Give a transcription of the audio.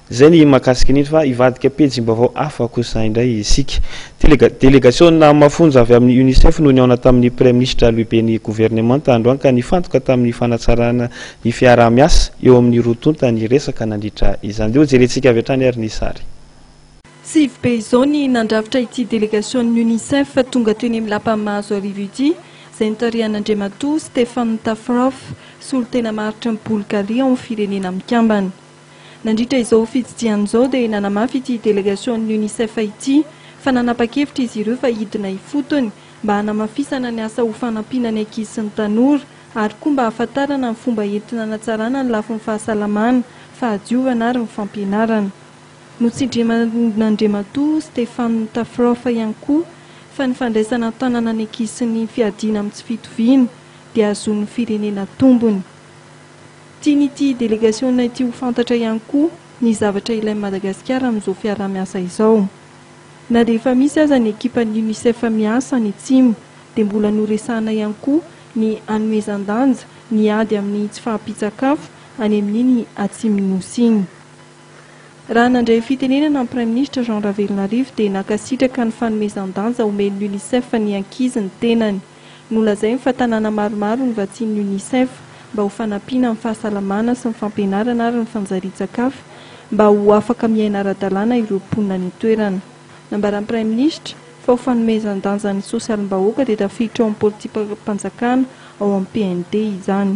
zay ny mahakasiky niny fa ivadika pejim-baovao hafa kosa indray isika délégation mafonja avy amin'ny UNICEF no niaona tamin'ny premier ministre lehiben'ny gouvernement androany ka nifantoka tamin'ny fanatsarana ny fiarah-miasa eo amin'ny rotonta ny resaka nandritra izany deo jerentsika avy hatrany ary ny sary Sivy be izao ny nandrafitra ity délégation UNICEF tonga teny amin'ny lapamahazo arivo ity izay nitorian'Andriamatoa Stéphane Tafrov solon-tena maritra ny Bulgaria amin'ny firenena mikambana. Nandritra izao fitsidiana izao dia nanamafy ity délégation UNICEF ity fa nanapa-kevitra izy ireo fa hidina ifotony mba hanamafisana ny asa ho fanampiana ny ankizy sy ny tanora ary koa mba hahafantarana ny fomba entina hanatsarana ny lafin'ny fahasalamana, fahadiovana ary ny fampianarana. Notsindriman'Andriamatoa Stéphane Tafrov ihany koa fa ny fandraisana tanana ny ankizy sy ny fiadiana amin'ny tsy fitoviana dia azon'ny firenena tombony. Tian'ity délégation ity ho fantatra ihany koa ny zavatra ilain'i Madagasikara amin'izao fiarah-miasa izao. Na dia efa misy aza ny ekipan'ny UNICEF miasa ny atsimo dia mbola noresahana ihany koa ny hanomezan-danja ny ady amin'ny tsy fahampitsakafo any amin'iny atsimon'ny nosy iny. Raha nandray fitenenana ny Prime Ministre Jean Ravelonarivo dia nakasitraka ny fanomezan-danja omen'ny UNICEF ny ankizy ny tenany. Nolazainy fa tanàna maromaro ny vatsian'ny UNICEF mba ho fanampiana amin'ny fahasalamana sy ny fampianarana ary ny fanjarian-tsakafo mba ho afaka miaina ara-dalàna ireo mponina ny toerana. Nambaran'ny Prime Ministre fa ho fanomezan-danja ny sosialim-bahoaka dia tafiditra ao amin'ny politika-panjakana ao amin'ny PND izany.